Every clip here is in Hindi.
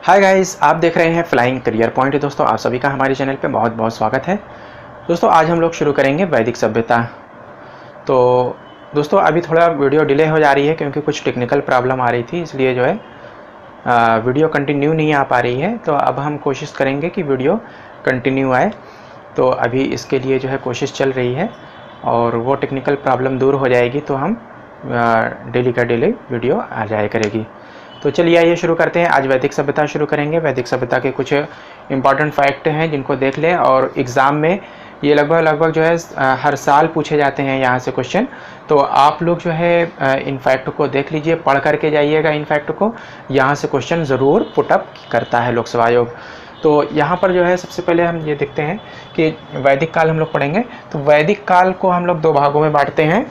हाय गाइस, आप देख रहे हैं फ्लाइंग करियर पॉइंट। दोस्तों, आप सभी का हमारे चैनल पे बहुत बहुत स्वागत है। दोस्तों, आज हम लोग शुरू करेंगे वैदिक सभ्यता। तो दोस्तों, अभी थोड़ा वीडियो डिले हो जा रही है क्योंकि कुछ टेक्निकल प्रॉब्लम आ रही थी, इसलिए जो है वीडियो कंटिन्यू नहीं आ पा रही है। तो अब हम कोशिश करेंगे कि वीडियो कंटिन्यू आए। तो अभी इसके लिए जो है कोशिश चल रही है और वो टेक्निकल प्रॉब्लम दूर हो जाएगी तो हम डेली का डेली वीडियो आ जाया करेगी। तो चलिए आइए शुरू करते हैं। आज वैदिक सभ्यता शुरू करेंगे। वैदिक सभ्यता के कुछ इंपॉर्टेंट फैक्ट हैं जिनको देख लें, और एग्ज़ाम में ये लगभग जो है हर साल पूछे जाते हैं यहाँ से क्वेश्चन। तो आप लोग जो है इन फैक्ट को देख लीजिए, पढ़ करके जाइएगा इन फैक्ट को। यहाँ से क्वेश्चन ज़रूर पुटअप करता है लोक सेवा आयोग। तो यहाँ पर जो है सबसे पहले हम ये देखते हैं कि वैदिक काल हम लोग पढ़ेंगे। तो वैदिक काल को हम लोग दो भागों में बांटते हैं।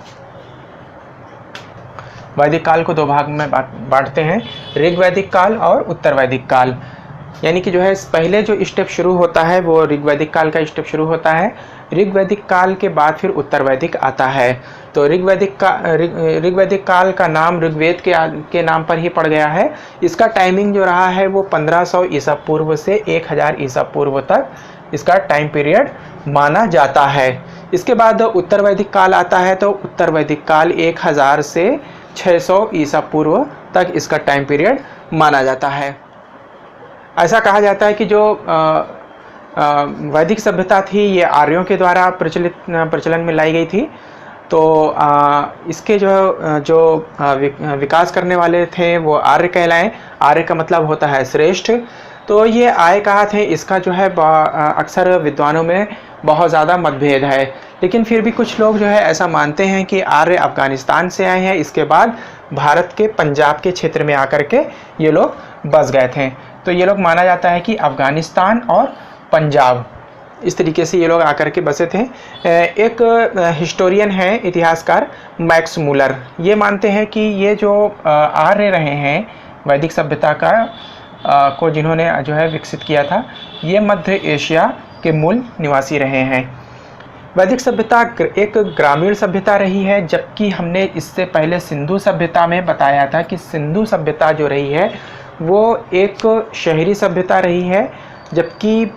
वैदिक काल को दो भाग में बांटते हैं, ऋग वैदिक काल और उत्तर वैदिक काल। यानी कि जो है पहले जो स्टेप शुरू होता है वो ऋग वैदिक काल का स्टेप शुरू होता है। ऋग वैदिक काल के बाद फिर उत्तर वैदिक आता है। तो ऋग वैदिक काल का नाम ऋग्वेद के नाम पर ही पड़ गया है। इसका टाइमिंग जो रहा है वो 1500 ईसा पूर्व से 1000 ईसा पूर्व तक इसका टाइम पीरियड माना जाता है। इसके बाद उत्तर वैदिक काल आता है। तो उत्तर वैदिक काल 1000 से 600 ईसा पूर्व तक इसका टाइम पीरियड माना जाता है। ऐसा कहा जाता है कि जो वैदिक सभ्यता थी ये आर्यों के द्वारा प्रचलन में लाई गई थी। तो इसके जो विकास करने वाले थे वो आर्य कहलाए। आर्य का मतलब होता है श्रेष्ठ। तो ये आर्य कहा थे, इसका जो है अक्सर विद्वानों में बहुत ज़्यादा मतभेद है। लेकिन फिर भी कुछ लोग जो है ऐसा मानते हैं कि आर्य अफ़गानिस्तान से आए हैं, इसके बाद भारत के पंजाब के क्षेत्र में आकर के ये लोग बस गए थे। तो ये लोग माना जाता है कि अफ़गानिस्तान और पंजाब इस तरीके से ये लोग आकर के बसे थे। एक हिस्टोरियन है, इतिहासकार मैक्स मूलर, ये मानते हैं कि ये जो आर्य रहे हैं वैदिक सभ्यता को जिन्होंने जो है विकसित किया था, ये मध्य एशिया के मूल निवासी रहे हैं। वैदिक सभ्यता एक ग्रामीण सभ्यता रही है, जबकि हमने इससे पहले सिंधु सभ्यता में बताया था कि सिंधु सभ्यता जो रही है वो एक शहरी सभ्यता रही है, जबकि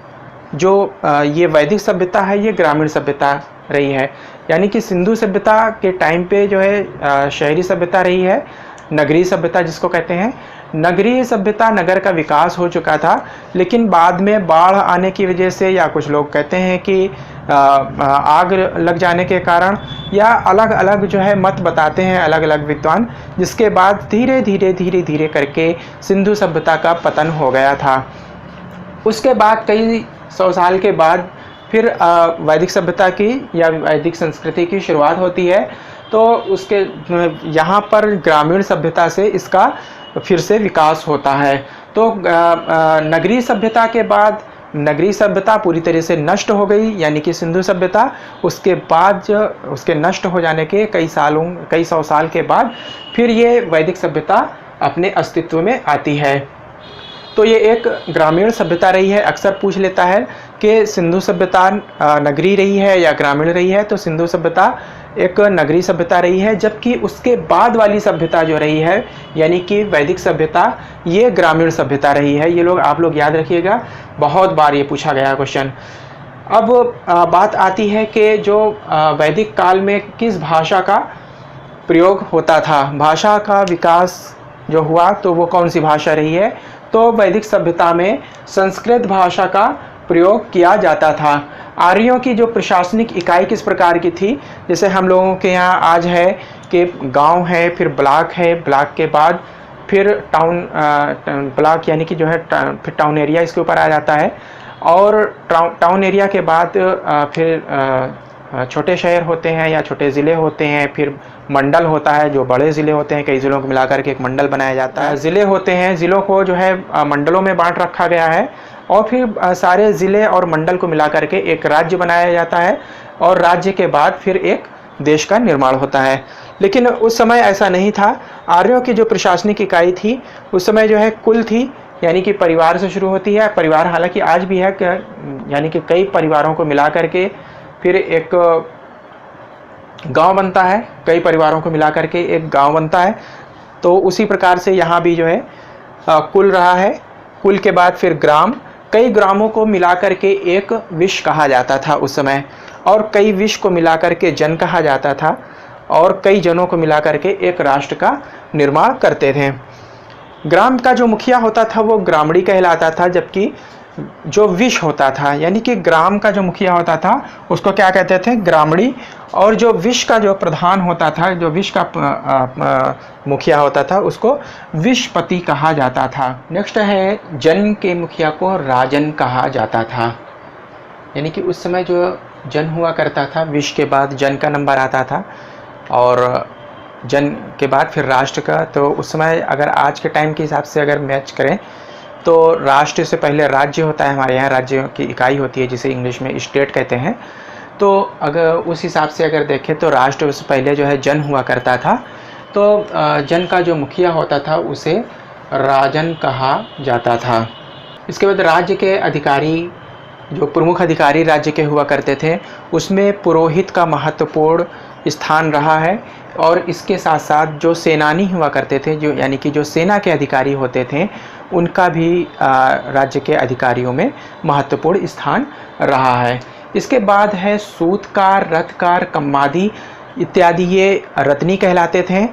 जो ये वैदिक सभ्यता है ये ग्रामीण सभ्यता रही है। यानी कि सिंधु सभ्यता के टाइम पे जो है शहरी सभ्यता रही है, नगरीय सभ्यता जिसको कहते हैं। नगरीय सभ्यता, नगर का विकास हो चुका था, लेकिन बाद में बाढ़ आने की वजह से, या कुछ लोग कहते हैं कि आग लग जाने के कारण, या अलग अलग जो है मत बताते हैं अलग अलग विद्वान, जिसके बाद धीरे धीरे करके सिंधु सभ्यता का पतन हो गया था। उसके बाद कई सौ साल के बाद फिर वैदिक सभ्यता की या वैदिक संस्कृति की शुरुआत होती है। तो उसके यहाँ पर ग्रामीण सभ्यता से इसका फिर से विकास होता है। तो नगरीय सभ्यता के बाद नगरीय सभ्यता पूरी तरह से नष्ट हो गई, यानी कि सिंधु सभ्यता। उसके बाद उसके नष्ट हो जाने के कई सौ साल के बाद फिर ये वैदिक सभ्यता अपने अस्तित्व में आती है। तो ये एक ग्रामीण सभ्यता रही है। अक्सर पूछ लेता है कि सिंधु सभ्यता नगरीय रही है या ग्रामीण रही है। तो सिंधु सभ्यता एक नगरीय सभ्यता रही है, जबकि उसके बाद वाली सभ्यता जो रही है यानी कि वैदिक सभ्यता, ये ग्रामीण सभ्यता रही है। ये आप लोग याद रखिएगा, बहुत बार ये पूछा गया क्वेश्चन। अब बात आती है कि जो वैदिक काल में किस भाषा का प्रयोग होता था, भाषा का विकास जो हुआ तो वो कौन सी भाषा रही है। तो वैदिक सभ्यता में संस्कृत भाषा का प्रयोग किया जाता था। आर्यों की जो प्रशासनिक इकाई किस प्रकार की थी, जैसे हम लोगों के यहाँ आज है कि गांव है, फिर ब्लॉक है, ब्लॉक के बाद फिर टाउन, ब्लॉक यानी कि जो है फिर टाउन एरिया इसके ऊपर आ जाता है, और टाउन एरिया के बाद फिर छोटे शहर होते हैं या छोटे ज़िले होते हैं, फिर मंडल होता है जो बड़े ज़िले होते हैं, कई ज़िलों को मिलाकर के एक मंडल बनाया जाता है। ज़िले होते हैं, ज़िलों को जो है मंडलों में बांट रखा गया है, और फिर सारे ज़िले और मंडल को मिलाकर के एक राज्य बनाया जाता है, और राज्य के बाद फिर एक देश का निर्माण होता है। लेकिन उस समय ऐसा नहीं था। आर्यों की जो प्रशासनिक इकाई थी उस समय जो है कुल थी, यानी कि परिवार से शुरू होती है। परिवार हालांकि आज भी है, यानी कि कई परिवारों को मिला करके फिर एक गांव बनता है, कई परिवारों को मिला करके एक गांव बनता है। तो उसी प्रकार से यहाँ भी जो है कुल रहा है। कुल के बाद फिर ग्राम, कई ग्रामों को मिलाकर के एक विश्व कहा जाता था उस समय, और कई विश्व को मिलाकर के जन कहा जाता था, और कई जनों को मिलाकर के एक राष्ट्र का निर्माण करते थे। ग्राम का जो मुखिया होता था वो ग्रामणी कहलाता था, जबकि जो विश होता था यानी कि ग्राम का जो मुखिया होता था उसको क्या कहते थे, ग्रामणी, और जो विश का जो प्रधान होता था, जो विश का मुखिया होता था उसको विशपति कहा जाता था। नेक्स्ट है जन के मुखिया को राजन कहा जाता था, यानी कि उस समय जो जन हुआ करता था, विश के बाद जन का नंबर आता था और जन के बाद फिर राष्ट्र का। तो उस समय अगर आज के टाइम के हिसाब से अगर मैच करें तो राष्ट्र से पहले राज्य होता है, हमारे यहाँ राज्य की इकाई होती है जिसे इंग्लिश में स्टेट कहते हैं। तो अगर उस हिसाब से अगर देखें तो राष्ट्र से पहले जो है जन हुआ करता था, तो जन का जो मुखिया होता था उसे राजन कहा जाता था। इसके बाद राज्य के अधिकारी, जो प्रमुख अधिकारी राज्य के हुआ करते थे, उसमें पुरोहित का महत्वपूर्ण स्थान रहा है, और इसके साथ साथ जो सेनानी हुआ करते थे, जो यानी कि जो सेना के अधिकारी होते थे, उनका भी राज्य के अधिकारियों में महत्वपूर्ण स्थान रहा है। इसके बाद है सूतकार, रथकार, कम्मादी इत्यादि, ये रत्नी कहलाते थे।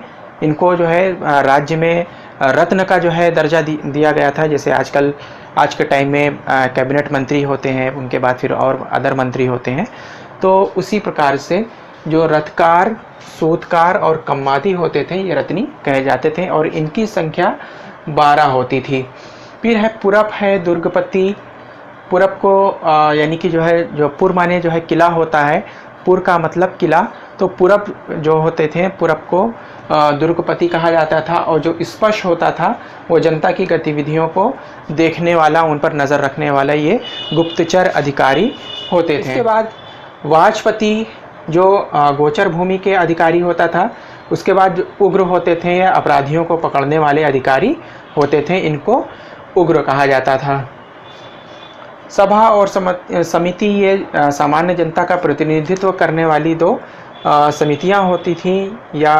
इनको जो है राज्य में रत्न का जो है दर्जा दिया गया था। जैसे आजकल आज के टाइम में कैबिनेट मंत्री होते हैं, उनके बाद फिर और अदर मंत्री होते हैं, तो उसी प्रकार से जो रथकार, सूतकार और कम्मादी होते थे ये रत्नी कहे जाते थे, और इनकी संख्या 12 होती थी। फिर है पुरप, है दुर्गपति। पुरप को यानी कि जो है, जो पुर माने जो है किला होता है, पुर का मतलब किला, तो पुरप जो होते थे, पुरप को दुर्गपति कहा जाता था। और जो स्पष्ट होता था वो जनता की गतिविधियों को देखने वाला, उन पर नज़र रखने वाला ये गुप्तचर अधिकारी होते थे। इसके बाद वाजपति जो गोचर भूमि के अधिकारी होता था। उसके बाद जो उग्र होते थे, अपराधियों को पकड़ने वाले अधिकारी होते थे, इनको उग्र कहा जाता था। सभा और समिति, ये सामान्य जनता का प्रतिनिधित्व करने वाली दो समितियां होती थी, या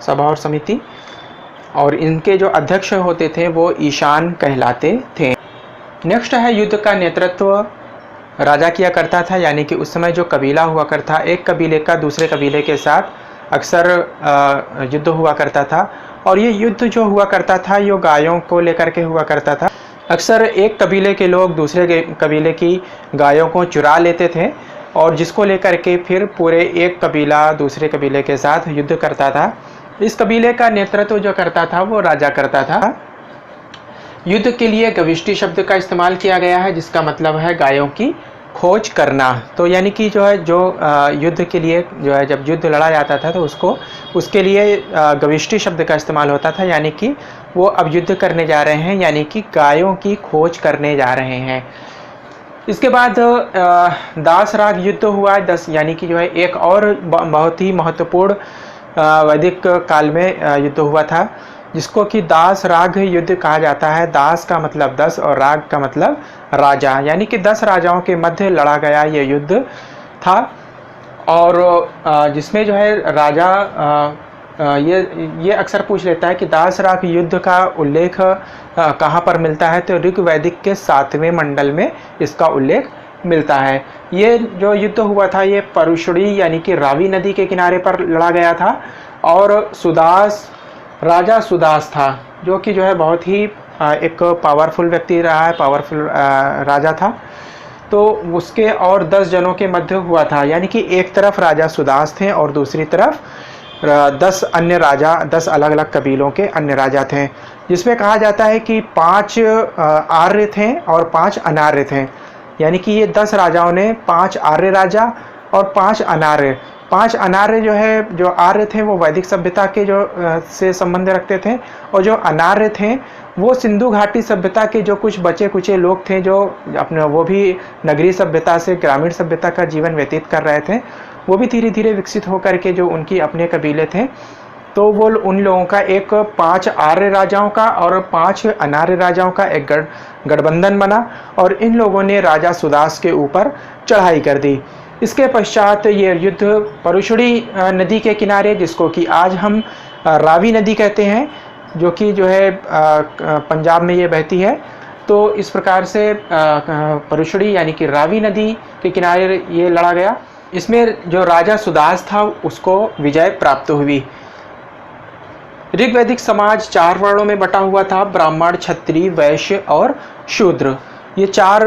सभा और समिति, और इनके जो अध्यक्ष होते थे वो ईशान कहलाते थे। नेक्स्ट है युद्ध का नेतृत्व राजा किया करता था, यानी कि उस समय जो कबीला हुआ करता, एक कबीले का दूसरे कबीले के साथ अक्सर युद्ध हुआ करता था, और ये युद्ध जो हुआ करता था ये गायों को लेकर के हुआ करता था। अक्सर एक कबीले के लोग दूसरे कबीले की गायों को चुरा लेते थे, और जिसको लेकर के फिर पूरे एक कबीला दूसरे कबीले के साथ युद्ध करता था। इस कबीले का नेतृत्व जो करता था वो राजा करता था। युद्ध के लिए गविष्टि शब्द का इस्तेमाल किया गया है, जिसका मतलब है गायों की खोज करना। तो यानी कि जो है, जो युद्ध के लिए जो है, जब युद्ध लड़ा जाता था तो उसके लिए गविष्टि शब्द का इस्तेमाल होता था, यानी कि वो अब युद्ध करने जा रहे हैं, यानी कि गायों की खोज करने जा रहे हैं। इसके बाद दासराग युद्ध हुआ, यानी कि जो है एक और बहुत ही महत्वपूर्ण वैदिक काल में युद्ध हुआ था, जिसको कि दास राग युद्ध कहा जाता है। दास का मतलब 10 और राग का मतलब राजा, यानी कि 10 राजाओं के मध्य लड़ा गया ये युद्ध था। और जिसमें जो है राजा ये अक्सर पूछ लेता है कि दास राग युद्ध का उल्लेख कहाँ पर मिलता है, तो ऋग्वैदिक के 7वें मंडल में इसका उल्लेख मिलता है। ये जो युद्ध हुआ था ये परुषड़ी यानी कि रावी नदी के किनारे पर लड़ा गया था, और राजा सुदास था, जो कि जो है बहुत ही एक पावरफुल व्यक्ति रहा है, पावरफुल राजा था। तो उसके और 10 जनों के मध्य हुआ था, यानी कि एक तरफ राजा सुदास थे और दूसरी तरफ 10 अन्य राजा, 10 अलग अलग कबीलों के अन्य राजा थे, जिसमें कहा जाता है कि 5 आर्य थे और 5 अनार्य थे। यानी कि ये 10 राजाओं ने 5 आर्य राजा और 5 अनार्य, 5 अनार्य जो है, जो आर्य थे वो वैदिक सभ्यता के जो से संबंध रखते थे, और जो अनार्य थे वो सिंधु घाटी सभ्यता के जो कुछ बचे कुचे लोग थे, जो अपने वो भी नगरीय सभ्यता से ग्रामीण सभ्यता का जीवन व्यतीत कर रहे थे। वो भी धीरे धीरे विकसित होकर के जो उनकी अपने कबीले थे, तो वो उन लोगों का एक 5 आर्य राजाओं का और 5 अनार्य राजाओं का एक गठबंधन बना, और इन लोगों ने राजा सुदास के ऊपर चढ़ाई कर दी। इसके पश्चात ये युद्ध परुषड़ी नदी के किनारे, जिसको कि आज हम रावी नदी कहते हैं, जो कि जो है पंजाब में ये बहती है, तो इस प्रकार से परुशड़ी यानी कि रावी नदी के किनारे ये लड़ा गया। इसमें जो राजा सुदास था उसको विजय प्राप्त हुई। ऋग्वैदिक समाज 4 वर्णों में बटा हुआ था, ब्राह्मण, क्षत्रिय, वैश्य और शूद्र। ये 4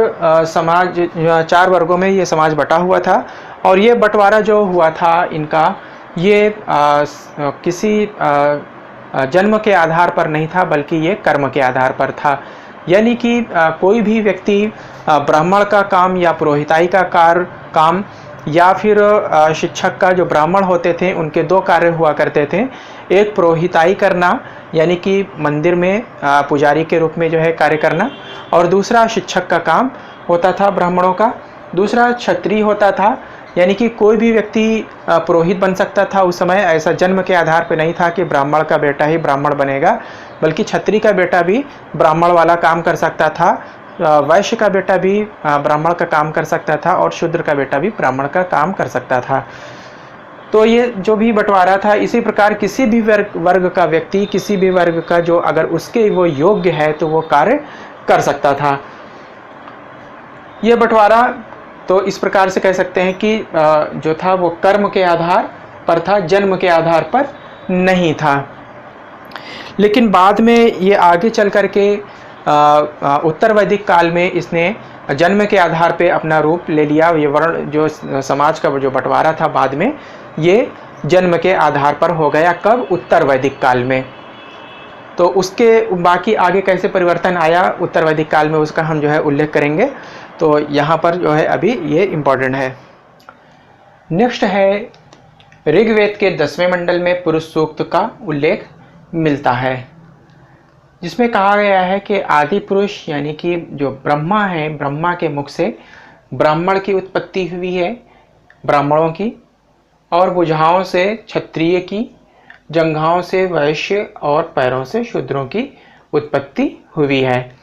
वर्गों में ये समाज बटा हुआ था। और ये बंटवारा जो हुआ था इनका, ये किसी जन्म के आधार पर नहीं था, बल्कि ये कर्म के आधार पर था। यानी कि कोई भी व्यक्ति ब्राह्मण का काम या पुरोहिताई का काम या फिर शिक्षक का, जो ब्राह्मण होते थे उनके 2 कार्य हुआ करते थे। एक पुरोहिताई करना, यानी कि मंदिर में पुजारी के रूप में जो है कार्य करना, और दूसरा शिक्षक का काम होता था ब्राह्मणों का। दूसरा क्षत्रिय होता था, यानी कि कोई भी व्यक्ति पुरोहित बन सकता था। उस समय ऐसा जन्म के आधार पर नहीं था कि ब्राह्मण का बेटा ही ब्राह्मण बनेगा, बल्कि क्षत्रिय का बेटा भी ब्राह्मण वाला काम कर सकता था, वैश्य का बेटा भी ब्राह्मण का काम कर सकता था, और शूद्र का बेटा भी ब्राह्मण का काम कर सकता था। तो ये जो भी बंटवारा था, इसी प्रकार किसी भी वर्ग का व्यक्ति, किसी भी वर्ग का जो अगर उसके वो योग्य है तो वो कार्य कर सकता था। ये बंटवारा तो इस प्रकार से कह सकते हैं कि जो था वो कर्म के आधार पर था, जन्म के आधार पर नहीं था। लेकिन बाद में ये आगे चल कर के उत्तर वैदिक काल में इसने जन्म के आधार पे अपना रूप ले लिया। ये वर्ण जो समाज का जो बंटवारा था, बाद में ये जन्म के आधार पर हो गया। कब? उत्तर वैदिक काल में। तो उसके बाकी आगे कैसे परिवर्तन आया उत्तर वैदिक काल में, उसका हम जो है उल्लेख करेंगे। तो यहाँ पर जो है अभी ये इम्पोर्टेंट है। नेक्स्ट है, ऋग्वेद के 10वें मंडल में पुरुष सूक्त का उल्लेख मिलता है, जिसमें कहा गया है कि आदि पुरुष यानी कि जो ब्रह्मा है, ब्रह्मा के मुख से ब्राह्मण की उत्पत्ति हुई है, ब्राह्मणों की, और भुजाओं से क्षत्रिय की, जंघाओं से वैश्य और पैरों से शूद्रों की उत्पत्ति हुई है।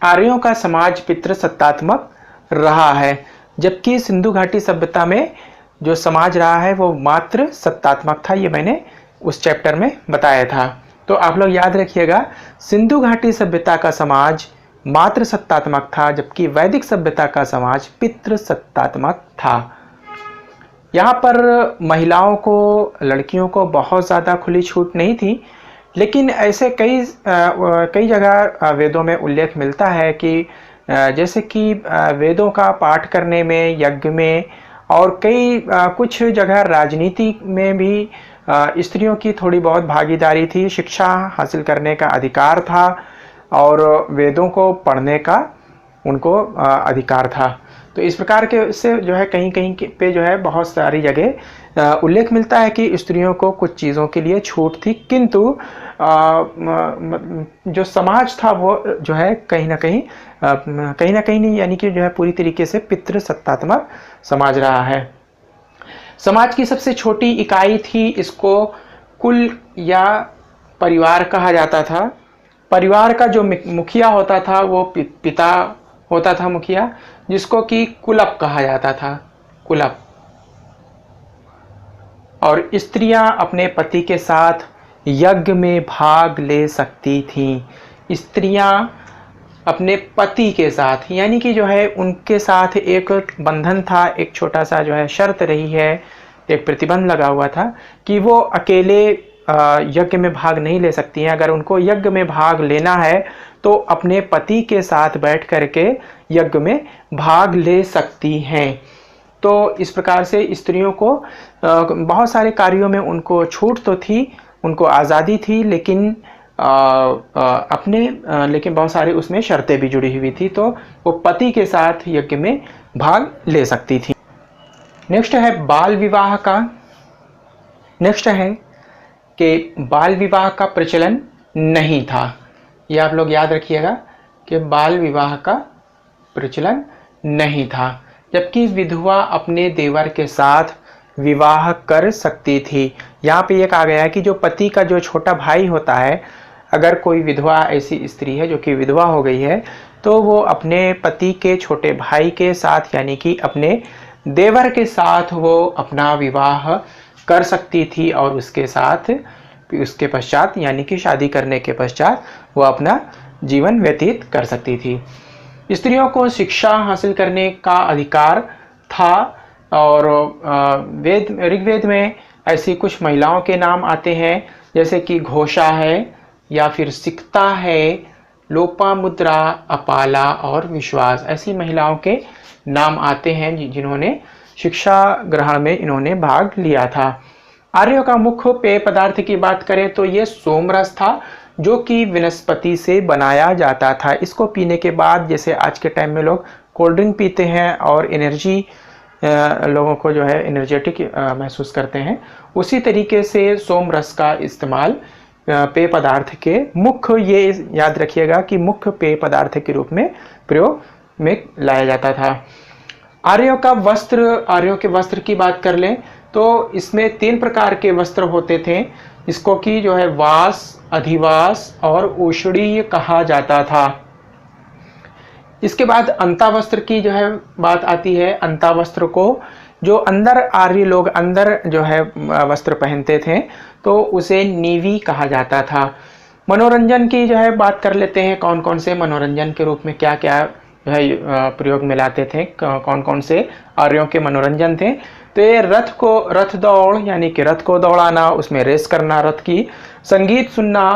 आर्यों का समाज पितृसत्तात्मक रहा है, जबकि सिंधु घाटी सभ्यता में जो समाज रहा है वो मात्र सत्तात्मक था। ये मैंने उस चैप्टर में बताया था। तो आप लोग याद रखिएगा, सिंधु घाटी सभ्यता का समाज मात्र सत्तात्मक था, जबकि वैदिक सभ्यता का समाज पितृसत्तात्मक था। यहाँ पर महिलाओं को, लड़कियों को बहुत ज़्यादा खुली छूट नहीं थी, लेकिन ऐसे कई जगह वेदों में उल्लेख मिलता है कि जैसे कि वेदों का पाठ करने में, यज्ञ में, और कुछ जगह राजनीति में भी स्त्रियों की थोड़ी बहुत भागीदारी थी। शिक्षा हासिल करने का अधिकार था और वेदों को पढ़ने का उनको अधिकार था। तो इस प्रकार के से जो है कहीं कहीं पे जो है बहुत सारी जगह उल्लेख मिलता है कि स्त्रियों को कुछ चीज़ों के लिए छूट थी, किंतु जो समाज था वो जो है कहीं ना कहीं नहीं, यानी कि जो है पूरी तरीके से पितृसत्तात्मक समाज रहा है। समाज की सबसे छोटी इकाई थी, इसको कुल या परिवार कहा जाता था। परिवार का जो मुखिया होता था वो पिता होता था मुखिया, जिसको कि कुलप कहा जाता था, कुलप। और स्त्रियां अपने पति के साथ यज्ञ में भाग ले सकती थीं। स्त्रियां अपने पति के साथ, यानी कि जो है उनके साथ एक बंधन था, एक छोटा सा जो है शर्त रही है, एक प्रतिबंध लगा हुआ था कि वो अकेले यज्ञ में भाग नहीं ले सकती हैं। अगर उनको यज्ञ में भाग लेना है तो अपने पति के साथ बैठ करके यज्ञ में भाग ले सकती हैं। तो इस प्रकार से स्त्रियों को बहुत सारे कार्यों में उनको छूट तो थी, उनको आज़ादी थी, लेकिन लेकिन बहुत सारी उसमें शर्तें भी जुड़ी हुई थी। तो वो पति के साथ यज्ञ में भाग ले सकती थी। नेक्स्ट है बाल विवाह का। नेक्स्ट है कि बाल विवाह का प्रचलन नहीं था। ये आप लोग याद रखिएगा कि बाल विवाह का प्रचलन नहीं था, जबकि विधवा अपने देवर के साथ विवाह कर सकती थी। यहाँ पे ये कहा गया है कि जो पति का जो छोटा भाई होता है, अगर कोई विधवा ऐसी स्त्री है जो कि विधवा हो गई है, तो वो अपने पति के छोटे भाई के साथ, यानी कि अपने देवर के साथ वो अपना विवाह कर सकती थी और उसके साथ उसके पश्चात यानी कि शादी करने के पश्चात वो अपना जीवन व्यतीत कर सकती थी। स्त्रियों को शिक्षा हासिल करने का अधिकार था और ऋग्वेद में ऐसी कुछ महिलाओं के नाम आते हैं जैसे कि घोषा है या फिर सिक्ता है, लोपामुद्रा, अपाला और विश्वास। ऐसी महिलाओं के नाम आते हैं जिन्होंने शिक्षा ग्रहण में इन्होंने भाग लिया था। आर्यों का मुख्य पेय पदार्थ की बात करें तो ये सोमरस था जो कि वनस्पति से बनाया जाता था। इसको पीने के बाद जैसे आज के टाइम में लोग कोल्ड ड्रिंक पीते हैं और एनर्जी लोगों को जो है एनर्जेटिक महसूस करते हैं, उसी तरीके से सोमरस का इस्तेमाल पेय पदार्थ के मुख्य, ये याद रखिएगा कि मुख्य पेय पदार्थ के रूप में प्रयोग में लाया जाता था। आर्यों के वस्त्र की बात कर लें तो इसमें 3 प्रकार के वस्त्र होते थे। इसको कि जो है वास, अधिवास और उषणीय कहा जाता था। इसके बाद अंता वस्त्र की जो है बात आती है। अंता वस्त्र को जो अंदर आर्य लोग अंदर जो है वस्त्र पहनते थे तो उसे नीवी कहा जाता था। मनोरंजन की जो है बात कर लेते हैं, कौन कौन से मनोरंजन के रूप में क्या क्या जो है प्रयोग में लाते थे, कौन कौन से आर्यों के मनोरंजन थे। तो ये रथ दौड़ यानी कि रथ को दौड़ाना, उसमें रेस करना रथ की, संगीत सुनना,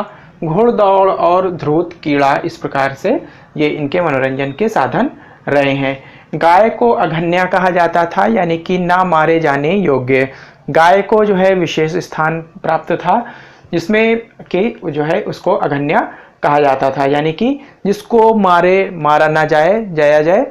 घोड़दौड़ और ध्रुत कीड़ा, इस प्रकार से ये इनके मनोरंजन के साधन रहे हैं। गाय को अघन्या कहा जाता था यानी कि ना मारे जाने योग्य। गाय को जो है विशेष स्थान प्राप्त था जिसमें कि जो है उसको अघन्या कहा जाता था, यानी कि जिसको मारा ना जाया जाए।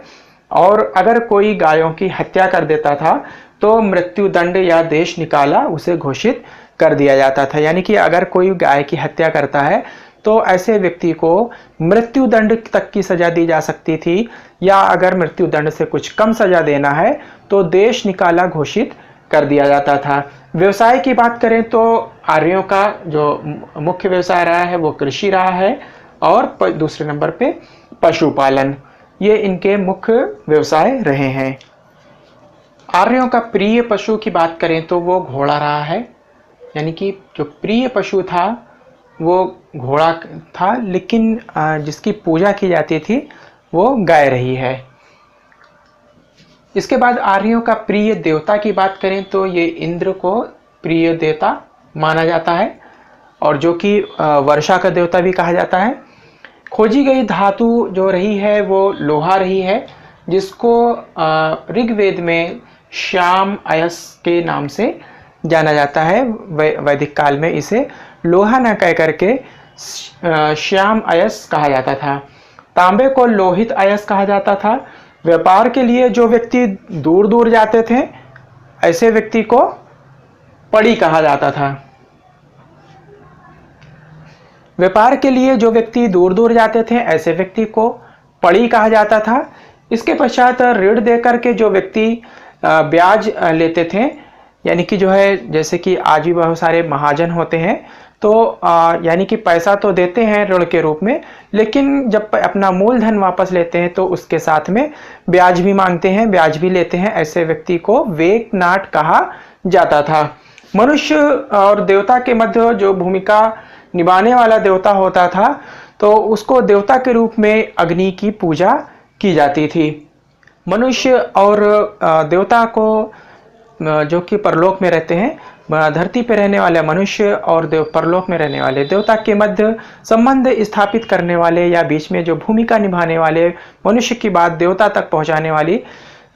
और अगर कोई गायों की हत्या कर देता था तो मृत्यु दंड या देश निकाला उसे घोषित कर दिया जाता था। यानी कि अगर कोई गाय की हत्या करता है तो ऐसे व्यक्ति को मृत्यु दंड तक की सजा दी जा सकती थी, या अगर मृत्यु दंड से कुछ कम सजा देना है तो देश निकाला घोषित कर दिया जाता था। व्यवसाय की बात करें तो आर्यों का जो मुख्य व्यवसाय रहा है वो कृषि रहा है और दूसरे नंबर पे पशुपालन, ये इनके मुख्य व्यवसाय रहे हैं। आर्यों का प्रिय पशु की बात करें तो वो घोड़ा रहा है, यानी कि जो प्रिय पशु था वो घोड़ा था, लेकिन जिसकी पूजा की जाती थी वो गाय रही है। इसके बाद आर्यों का प्रिय देवता की बात करें तो ये इंद्र को प्रिय देवता माना जाता है और जो कि वर्षा का देवता भी कहा जाता है। खोजी गई धातु जो रही है वो लोहा रही है, जिसको ऋग्वेद में श्याम अयस के नाम से जाना जाता है। वैदिक काल में इसे लोहा न कह करके श्याम अयस कहा जाता था। तांबे को लोहित अयस कहा जाता था। व्यापार के लिए जो व्यक्ति दूर दूर जाते थे ऐसे व्यक्ति को पड़ी कहा जाता था। व्यापार के लिए जो व्यक्ति दूर दूर जाते थे ऐसे व्यक्ति को पड़ी कहा जाता था। इसके पश्चात ऋण देकर के जो व्यक्ति ब्याज लेते थे, यानी कि जो है जैसे कि आज भी बहुत सारे महाजन होते हैं तो यानी कि पैसा तो देते हैं ऋण के रूप में, लेकिन जब अपना मूलधन वापस लेते हैं तो उसके साथ में ब्याज भी मांगते हैं, ब्याज भी लेते हैं। ऐसे व्यक्ति को वेकनाट कहा जाता था। मनुष्य और देवता के मध्य जो भूमिका निभाने वाला देवता होता था तो उसको देवता के रूप में अग्नि की पूजा की जाती थी। मनुष्य और देवता को जो कि परलोक में रहते हैं, धरती पर रहने वाले मनुष्य और परलोक में रहने वाले देवता के मध्य संबंध स्थापित करने वाले या बीच में जो भूमिका निभाने वाले, मनुष्य की बात देवता तक पहुंचाने वाली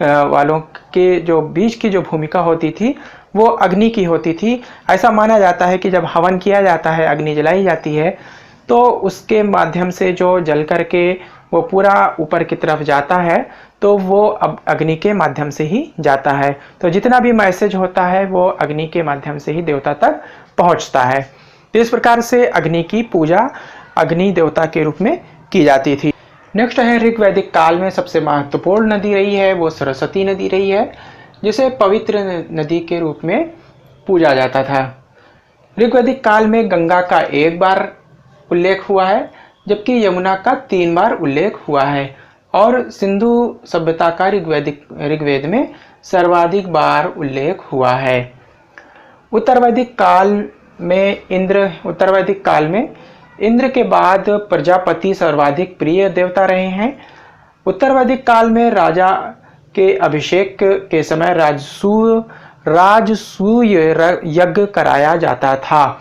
वालों के जो बीच की जो भूमिका होती थी वो अग्नि की होती थी। ऐसा माना जाता है कि जब हवन किया जाता है, अग्नि जलाई जाती है, तो उसके माध्यम से जो जल करके वो पूरा ऊपर की तरफ जाता है तो वो अब अग्नि के माध्यम से ही जाता है। तो जितना भी मैसेज होता है वो अग्नि के माध्यम से ही देवता तक पहुंचता है। तो इस प्रकार से अग्नि की पूजा अग्नि देवता के रूप में की जाती थी। नेक्स्ट है ऋग्वैदिक काल में सबसे महत्वपूर्ण नदी रही है वो सरस्वती नदी रही है, जिसे पवित्र नदी के रूप में पूजा जाता था। ऋग्वैदिक काल में गंगा का 1 बार उल्लेख हुआ है, जबकि यमुना का 3 बार उल्लेख हुआ है, और सिंधु सभ्यता का ऋग्वेद में सर्वाधिक बार उल्लेख हुआ है। उत्तर वैदिक काल में इंद्र, उत्तर वैदिक काल में इंद्र के बाद प्रजापति सर्वाधिक प्रिय देवता रहे हैं। उत्तर वैदिक काल में राजा के अभिषेक के समय राजसूय यज्ञ कराया जाता था।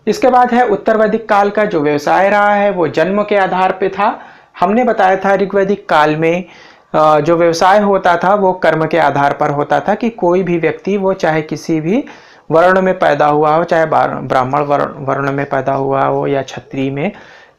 इसके बाद है उत्तर वैदिक काल का जो व्यवसाय रहा है वो जन्म के आधार पे था। हमने बताया था ऋग्वैदिक काल में जो व्यवसाय होता था वो कर्म के आधार पर होता था कि कोई भी व्यक्ति वो चाहे किसी भी वर्ण में पैदा हुआ हो, चाहे ब्राह्मण वर्ण में पैदा हुआ हो या क्षत्रिय में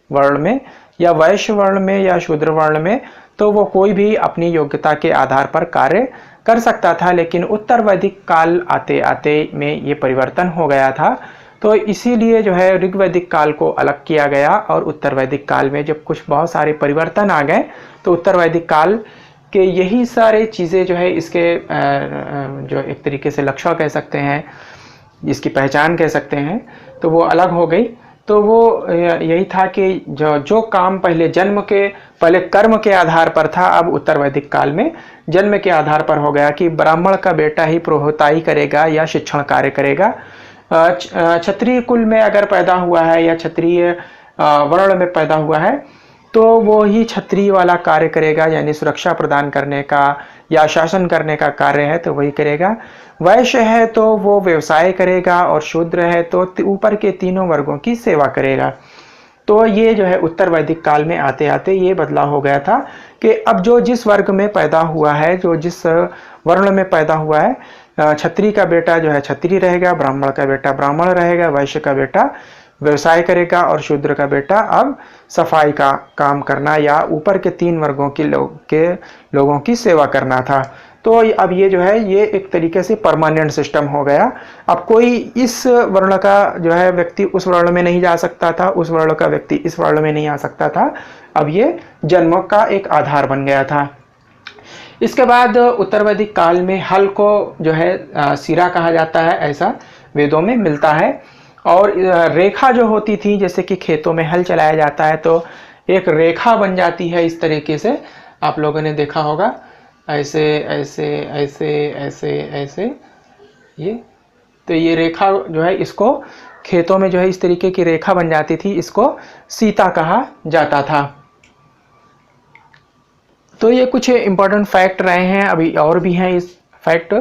वर्ण में या वैश्य वर्ण में या शूद्र वर्ण में, तो वो कोई भी अपनी योग्यता के आधार पर कार्य कर सकता था। लेकिन उत्तर वैदिक काल आते आते में ये परिवर्तन हो गया था, तो इसीलिए जो है ऋग्वैदिक काल को अलग किया गया और उत्तर वैदिक काल में जब कुछ बहुत सारे परिवर्तन आ गए तो उत्तर वैदिक काल के यही सारे चीज़ें जो है इसके जो एक तरीके से लक्षण कह सकते हैं, इसकी पहचान कह सकते हैं, तो वो अलग हो गई। तो वो यही था कि जो काम पहले कर्म के आधार पर था, अब उत्तर वैदिक काल में जन्म के आधार पर हो गया कि ब्राह्मण का बेटा ही पुरोहिताई करेगा या शिक्षण कार्य करेगा। क्षत्रिय कुल में अगर पैदा हुआ है या क्षत्रिय वर्ण में पैदा हुआ है तो वो ही क्षत्रिय वाला कार्य करेगा, यानी सुरक्षा प्रदान करने का या शासन करने का कार्य है तो वही करेगा। वैश्य है तो वो व्यवसाय करेगा और शूद्र है तो ऊपर के तीनों वर्गों की सेवा करेगा। तो ये जो है उत्तर वैदिक काल में आते आते ये बदलाव हो गया था कि अब जो जिस वर्ग में पैदा हुआ है, जो जिस वर्ण में पैदा हुआ है, क्षत्रिय का बेटा जो है क्षत्रिय रहेगा, ब्राह्मण का बेटा ब्राह्मण रहेगा, वैश्य का बेटा व्यवसाय करेगा और शूद्र का बेटा अब सफाई का काम करना या ऊपर के तीन वर्गों के लोगों की सेवा करना था। तो अब ये जो है ये एक तरीके से परमानेंट सिस्टम हो गया। अब कोई इस वर्ण का जो है व्यक्ति उस वर्ण में नहीं जा सकता था, उस वर्ण का व्यक्ति इस वर्ण में नहीं आ सकता था। अब ये जन्म का एक आधार बन गया था। इसके बाद उत्तर वैदिक काल में हल को जो है सिरा कहा जाता है, ऐसा वेदों में मिलता है। और रेखा जो होती थी, जैसे कि खेतों में हल चलाया जाता है तो एक रेखा बन जाती है इस तरीके से, आप लोगों ने देखा होगा, ऐसे ऐसे ऐसे ऐसे ऐसे ये। तो ये रेखा जो है इसको खेतों में जो है इस तरीके की रेखा बन जाती थी, इसको सीता कहा जाता था। तो ये कुछ इंपॉर्टेंट फैक्ट रहे हैं, अभी और भी हैं इस फैक्ट,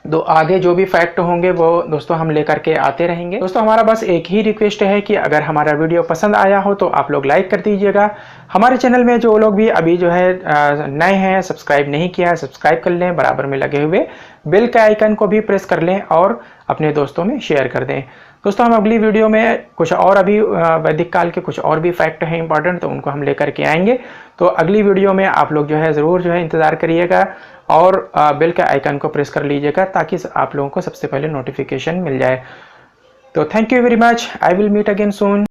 तो आगे जो भी फैक्ट होंगे वो दोस्तों हम लेकर के आते रहेंगे। दोस्तों हमारा बस एक ही रिक्वेस्ट है कि अगर हमारा वीडियो पसंद आया हो तो आप लोग लाइक कर दीजिएगा। हमारे चैनल में जो लोग भी अभी जो है नए हैं, सब्सक्राइब नहीं किया है, सब्सक्राइब कर लें, बराबर में लगे हुए बेल के आइकन को भी प्रेस कर लें और अपने दोस्तों में शेयर कर दें। दोस्तों हम अगली वीडियो में कुछ और अभी वैदिक काल के कुछ और भी फैक्ट हैं इंपॉर्टेंट, तो उनको हम लेकर के आएंगे। तो अगली वीडियो में आप लोग जो है ज़रूर जो है इंतज़ार करिएगा और बेल के आइकन को प्रेस कर लीजिएगा ताकि आप लोगों को सबसे पहले नोटिफिकेशन मिल जाए। तो thank you very much, I will meet again soon.